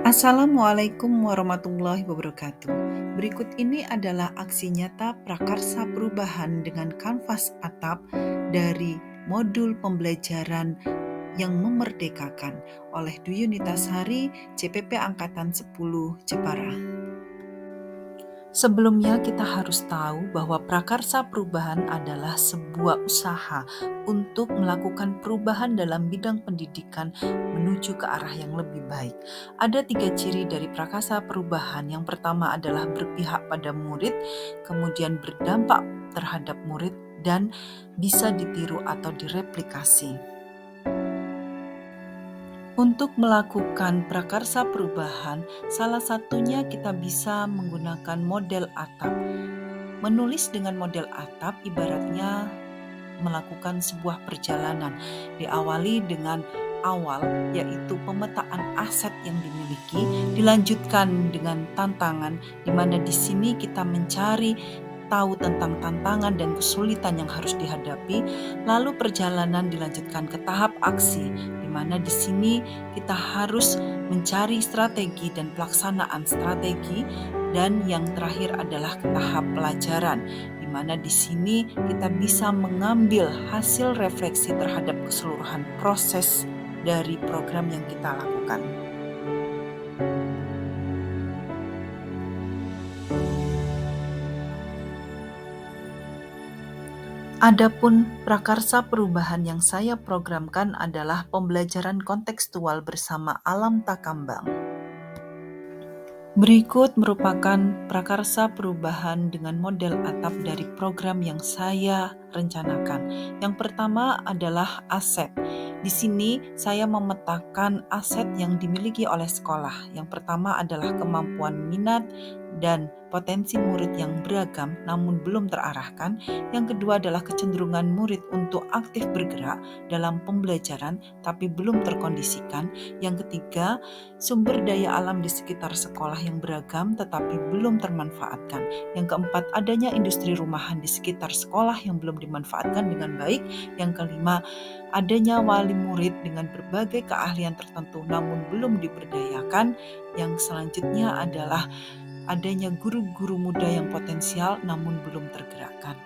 Assalamualaikum warahmatullahi wabarakatuh. Berikut ini adalah aksi nyata prakarsa perubahan dengan kanvas atap dari modul pembelajaran yang memerdekakan oleh Dwi Yunitasari, CPP Angkatan 10 Jepara. Sebelumnya kita harus tahu bahwa prakarsa perubahan adalah sebuah usaha untuk melakukan perubahan dalam bidang pendidikan menuju ke arah yang lebih baik. Ada 3 ciri dari prakarsa perubahan. Yang pertama adalah berpihak pada murid, kemudian berdampak terhadap murid, dan bisa ditiru atau direplikasi. Untuk melakukan prakarsa perubahan, salah satunya kita bisa menggunakan model atap. Menulis dengan model atap ibaratnya melakukan sebuah perjalanan. Diawali dengan awal, yaitu pemetaan aset yang dimiliki, dilanjutkan dengan tantangan, di mana di sini kita mencari tahu tentang tantangan dan kesulitan yang harus dihadapi, lalu perjalanan dilanjutkan ke tahap aksi, di mana di sini kita harus mencari strategi dan pelaksanaan strategi, dan yang terakhir adalah ke tahap pelajaran, di mana di sini kita bisa mengambil hasil refleksi terhadap keseluruhan proses dari program yang kita lakukan. Adapun prakarsa perubahan yang saya programkan adalah pembelajaran kontekstual bersama alam takambang. Berikut merupakan prakarsa perubahan dengan model atap dari program yang saya rencanakan. Yang pertama adalah aset. Di sini saya memetakan aset yang dimiliki oleh sekolah. Yang pertama adalah kemampuan minat dan potensi murid yang beragam namun belum terarahkan. Yang kedua adalah kecenderungan murid untuk aktif bergerak dalam pembelajaran tapi belum terkondisikan. Yang ketiga, sumber daya alam di sekitar sekolah yang beragam tetapi belum termanfaatkan. Yang keempat, adanya industri rumahan di sekitar sekolah yang belum dimanfaatkan dengan baik. Yang kelima, adanya wali murid dengan berbagai keahlian tertentu namun belum diberdayakan. Yang selanjutnya adalah adanya guru-guru muda yang potensial namun belum tergerakkan.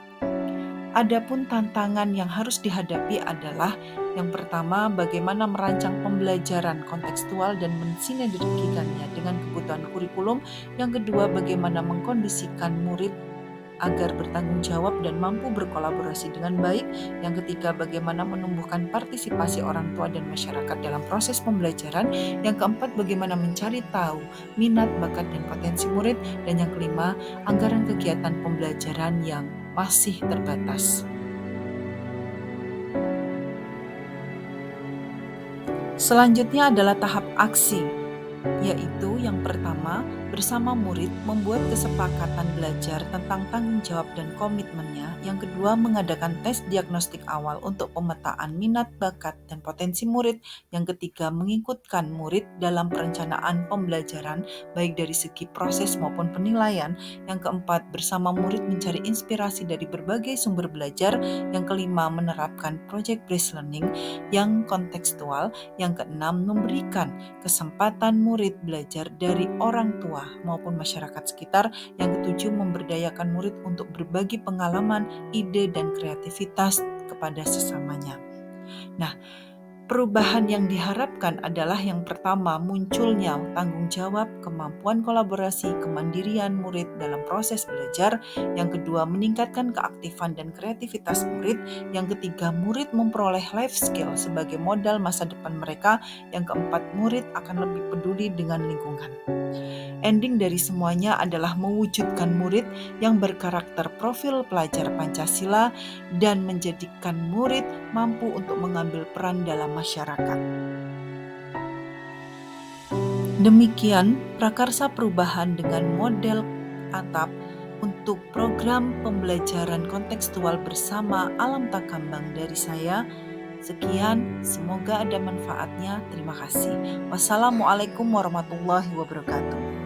Adapun tantangan yang harus dihadapi adalah yang pertama, bagaimana merancang pembelajaran kontekstual dan mensinergikannya dengan kebutuhan kurikulum. Yang kedua, bagaimana mengkondisikan murid agar bertanggung jawab dan mampu berkolaborasi dengan baik. Yang ketiga, bagaimana menumbuhkan partisipasi orang tua dan masyarakat dalam proses pembelajaran. Yang keempat, bagaimana mencari tahu minat, bakat, dan potensi murid. Dan yang kelima, anggaran kegiatan pembelajaran yang masih terbatas. Selanjutnya adalah tahap aksi, yaitu yang pertama, bersama murid membuat kesepakatan belajar tentang tanggung jawab dan komitmennya. Yang kedua, mengadakan tes diagnostik awal untuk pemetaan minat, bakat, dan potensi murid. Yang ketiga, mengikutkan murid dalam perencanaan pembelajaran baik dari segi proses maupun penilaian. Yang keempat, bersama murid mencari inspirasi dari berbagai sumber belajar. Yang kelima, menerapkan project based learning yang kontekstual. Yang keenam, memberikan kesempatan murid belajar dari orang tua maupun masyarakat sekitar. Yang ketujuh, memberdayakan murid untuk berbagi pengalaman, ide, dan kreativitas kepada sesamanya. Nah, perubahan yang diharapkan adalah yang pertama, munculnya tanggung jawab, kemampuan kolaborasi, kemandirian murid dalam proses belajar. Yang kedua, meningkatkan keaktifan dan kreativitas murid. Yang ketiga, murid memperoleh life skill sebagai modal masa depan mereka. Yang keempat, murid akan lebih peduli dengan lingkungan. Ending dari semuanya adalah mewujudkan murid yang berkarakter profil pelajar Pancasila dan menjadikan murid mampu untuk mengambil peran dalam masyarakat. Demikian prakarsa perubahan dengan model atap untuk program pembelajaran kontekstual bersama alam takambang dari saya. Sekian, semoga ada manfaatnya. Terima kasih. Wassalamualaikum warahmatullahi wabarakatuh.